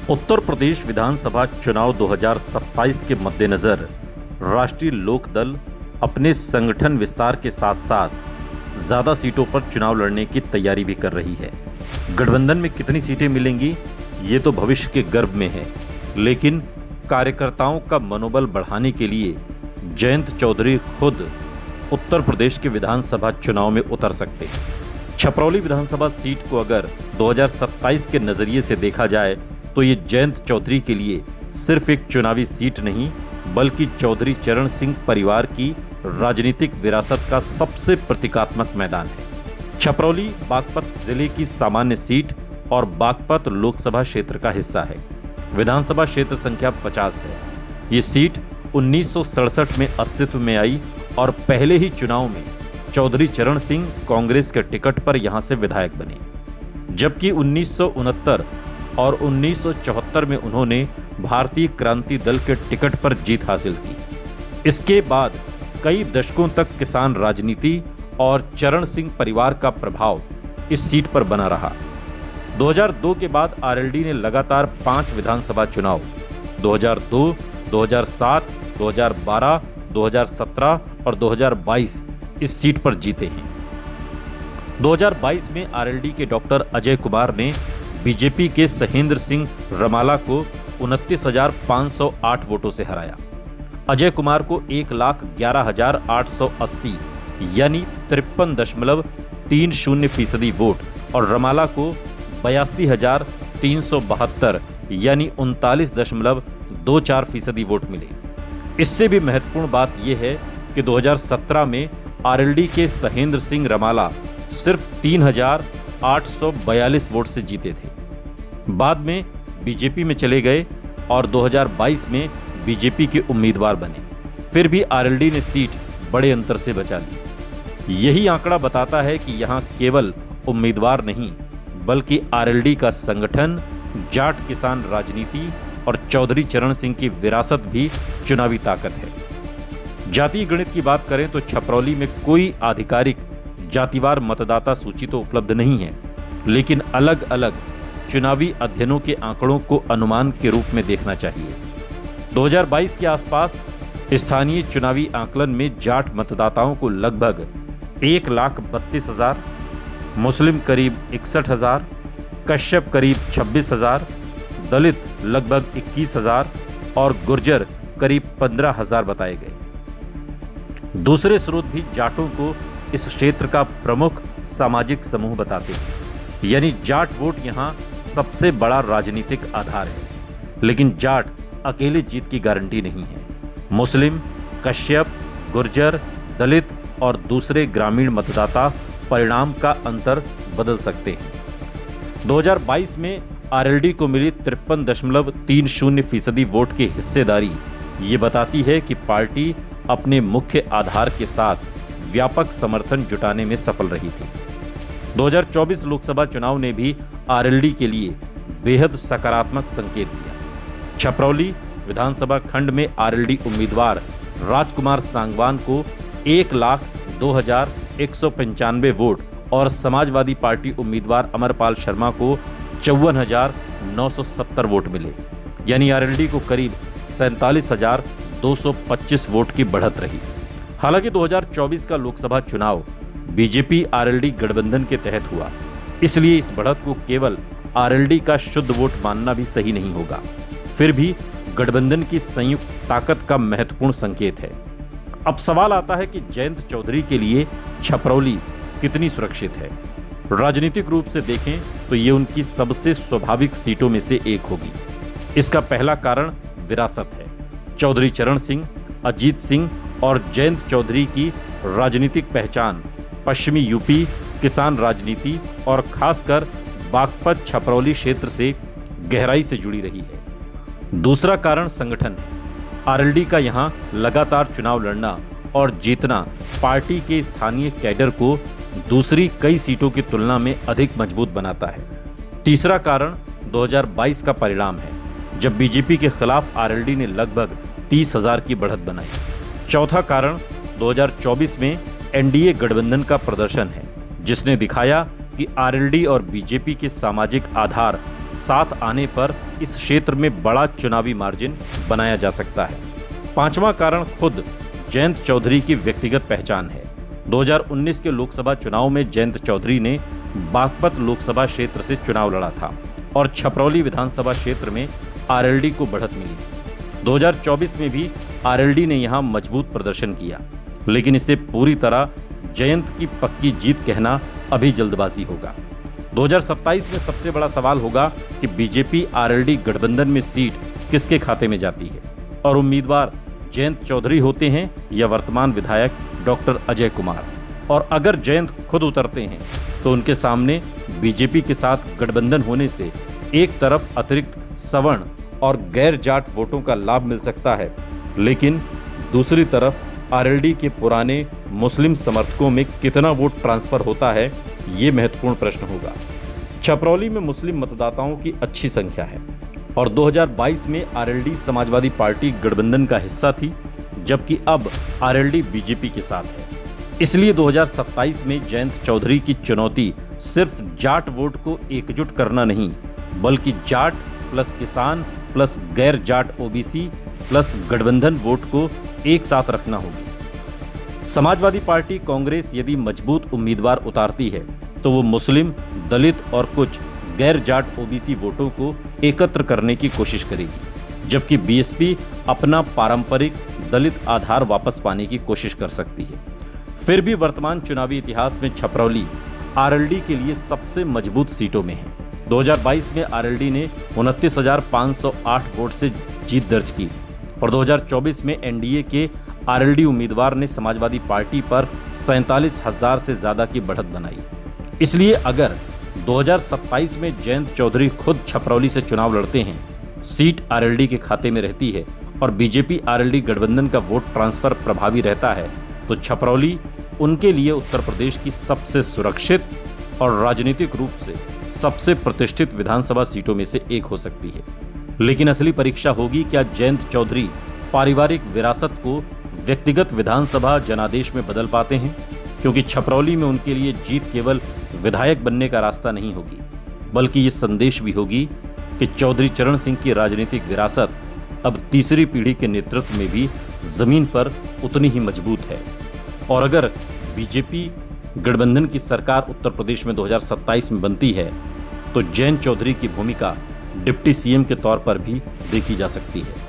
उत्तर प्रदेश विधानसभा चुनाव 2027 के मद्देनजर राष्ट्रीय लोक दल अपने संगठन विस्तार के साथ साथ ज्यादा सीटों पर चुनाव लड़ने की तैयारी भी कर रही है। गठबंधन में कितनी सीटें मिलेंगी ये तो भविष्य के गर्भ में है, लेकिन कार्यकर्ताओं का मनोबल बढ़ाने के लिए जयंत चौधरी खुद उत्तर प्रदेश के विधानसभा चुनाव में उतर सकते हैं। छपरौली विधानसभा सीट को अगर 2027 के नजरिए से देखा जाए तो ये जयंत चौधरी के लिए सिर्फ एक चुनावी सीट नहीं बल्कि चौधरी चरण सिंह परिवार की राजनीतिक विरासत का सबसे प्रतीकात्मक मैदान है। छपरौली बागपत जिले की सामान्य सीट और बागपत लोकसभा क्षेत्र का हिस्सा है। विधानसभा क्षेत्र संख्या 50 है। ये सीट 1967 में अस्तित्व में आई और पहले ही चुनाव में चौधरी चरण सिंह कांग्रेस के टिकट पर यहां से विधायक बने, जबकि 1969 और 1974 में उन्होंने भारतीय क्रांति दल के टिकट पर जीत हासिल की। इसके बाद कई दशकों तक किसान राजनीति और चरण सिंह परिवार का प्रभाव इस सीट पर बना रहा। 2002 के बाद आरएलडी ने लगातार 5 विधानसभा चुनाव 2002, 2007, 2012, 2017 और 2022 इस सीट पर जीते हैं। 2022 में आरएलडी के डॉक्टर अजय कुमार ने बीजेपी के सहेंद्र सिंह रमाला को 29,508 वोटों से हराया। अजय कुमार को 1,11,880 यानी 53.30% वोट और रमाला को 82,372 यानी 39.24% वोट मिले। इससे भी महत्वपूर्ण बात यह है कि 2017 में आरएलडी के सहेंद्र सिंह रमाला सिर्फ 3,842 वोट से जीते थे। बाद में बीजेपी में चले गए और 2022 में बीजेपी के उम्मीदवार बने। फिर भी आरएलडी ने सीट बड़े अंतर से बचा ली। यही आंकड़ा बताता है कि यहां केवल उम्मीदवार नहीं बल्कि आरएलडी का संगठन, जाट किसान राजनीति और चौधरी चरण सिंह की विरासत भी चुनावी ताकत है। जातीय गणित की बात करें तो छपरौली में कोई आधिकारिक जातिवार मतदाता सूची तो उपलब्ध नहीं है, लेकिन अलग अलग चुनावी अध्ययनों के आंकड़ों को अनुमान के रूप में देखना चाहिए। 2022 के आसपास स्थानीय चुनावी आकलन में जाट मतदाताओं को लगभग 1,32,000, मुस्लिम करीब 61,000, कश्यप करीब 26,000, दलित लगभग 21,000 और गुर्जर करीब 15,000 बताए गए। दूसरे स्रोत भी जाटों को इस क्षेत्र का प्रमुख सामाजिक समूह बताते हैं, यानी जाट वोट यहां सबसे बड़ा राजनीतिक आधार है। लेकिन जाट अकेले जीत की गारंटी नहीं है। मुस्लिम, कश्यप, गुर्जर, दलित और दूसरे ग्रामीण मतदाता परिणाम का अंतर बदल सकते हैं। 2022 में आरएलडी को मिली 53.30% वोट की हिस्सेदारी ये बताती है कि पार्टी अपने मुख्य आधार के साथ व्यापक समर्थन जुटाने में सफल रही थी। 2024 लोकसभा चुनाव ने भी आरएलडी के लिए बेहद सकारात्मक संकेत दिया। छपरौली विधानसभा खंड में आरएलडी उम्मीदवार राजकुमार सांगवान को 1,02,195 वोट और समाजवादी पार्टी उम्मीदवार अमरपाल शर्मा को 54,970 वोट मिले, यानी आरएलडी को करीब 47,225 वोट की बढ़त रही। हालांकि 2024 का लोकसभा चुनाव बीजेपी आरएलडी गठबंधन के तहत हुआ, इसलिए इस बढ़त को केवल आरएलडी का शुद्ध वोट मानना भी सही नहीं होगा। फिर भी गठबंधन की संयुक्त ताकत का महत्वपूर्ण संकेत है। अब सवाल आता है कि जयंत चौधरी के लिए छपरौली कितनी सुरक्षित है। राजनीतिक रूप से देखें तो ये उनकी सबसे स्वाभाविक सीटों में से एक होगी। इसका पहला कारण विरासत है। चौधरी चरण सिंह, अजीत सिंह और जयंत चौधरी की राजनीतिक पहचान पश्चिमी यूपी, किसान राजनीति और खासकर बागपत छपरौली क्षेत्र से गहराई से जुड़ी रही है। दूसरा कारण संगठन है। आरएलडी का यहां लगातार चुनाव लड़ना और जीतना पार्टी के स्थानीय कैडर को दूसरी कई सीटों की तुलना में अधिक मजबूत बनाता है। तीसरा कारण 2022 का परिणाम है, जब बीजेपी के खिलाफ आरएलडी ने लगभग 30,000 की बढ़त बनाई। चौथा कारण 2024 में एनडीए गठबंधन का प्रदर्शन है, जिसने दिखाया कि आरएलडी और बीजेपी के सामाजिक आधार साथ आने पर इस क्षेत्र में बड़ा चुनावी मार्जिन बनाया जा सकता है। पांचवां कारण खुद जयंत चौधरी की व्यक्तिगत पहचान है। 2019 के लोकसभा चुनाव में जयंत चौधरी ने बागपत लोकसभा क्षेत्र से चुनाव लड़ा था और छपरौली विधानसभा क्षेत्र में आरएलडी को बढ़त मिली। 2024 में भी आरएलडी ने यहां मजबूत प्रदर्शन किया, लेकिन इसे पूरी तरह जयंत की पक्की जीत कहना अभी जल्दबाजी होगा। 2027 में सबसे बड़ा सवाल होगा कि बीजेपी आरएलडी गठबंधन में सीट किसके खाते में जाती है और उम्मीदवार जयंत चौधरी होते हैं या वर्तमान विधायक डॉक्टर अजय कुमार। और अगर जयंत खुद उतरते हैं तो उनके सामने बीजेपी के साथ गठबंधन होने से एक तरफ अतिरिक्त सवर्ण और गैर जाट वोटों का लाभ मिल सकता है, लेकिन दूसरी तरफ आरएलडी के पुराने मुस्लिम समर्थकों में कितना वोट ट्रांसफर होता है, ये महत्वपूर्ण प्रश्न होगा। छपरौली में मुस्लिम मतदाताओं की अच्छी संख्या है और 2022 में आरएलडी समाजवादी पार्टी गठबंधन का हिस्सा थी, जबकि अब आरएलडी बीजेपी के साथ है। इसलिए 2027 में जयंत चौधरी की चुनौती सिर्फ जाट वोट को एकजुट करना नहीं, बल्कि जाट प्लस किसान प्लस गैर जाट ओबीसी प्लस गठबंधन वोट को एक साथ रखना होगी। समाजवादी पार्टी कांग्रेस यदि मजबूत उम्मीदवार उतारती है तो वो मुस्लिम, दलित और कुछ गैर जाट ओबीसी वोटों को एकत्र करने की कोशिश करेगी, जबकि बीएसपी अपना पारंपरिक दलित आधार वापस पाने की कोशिश कर सकती है। फिर भी वर्तमान चुनावी इतिहास में छपरौली आरएलडी के लिए सबसे मजबूत सीटों में है। 2022 में आरएलडी ने 29,508 वोट से जीत दर्ज की और 2024 में एनडीए के आरएलडी उम्मीदवार ने समाजवादी पार्टी पर 47,000 से ज्यादा की बढ़त बनाई। इसलिए अगर 2027 में जयंत चौधरी खुद छपरौली से चुनाव लड़ते हैं, सीट आरएलडी के खाते में रहती है और बीजेपी आरएलडी गठबंधन का वोट ट्रांसफर प्रभावी रहता है, तो छपरौली उनके लिए उत्तर प्रदेश की सबसे सुरक्षित और राजनीतिक रूप से सबसे प्रतिष्ठित विधानसभा सीटों में से एक हो सकती है। लेकिन असली परीक्षा होगी क्या जयंत चौधरी पारिवारिक विरासत को व्यक्तिगत विधानसभा जनादेश में बदल पाते हैं, क्योंकि छपरौली में उनके लिए जीत केवल विधायक बनने का रास्ता नहीं होगी, बल्कि ये संदेश भी होगी कि चौधरी चरण सिंह की राजनीतिक विरासत अब तीसरी पीढ़ी के नेतृत्व में भी जमीन पर उतनी ही मजबूत है। और अगर बीजेपी गठबंधन की सरकार उत्तर प्रदेश में 2027 में बनती है तो जयंत चौधरी की भूमिका डिप्टी सीएम के तौर पर भी देखी जा सकती है।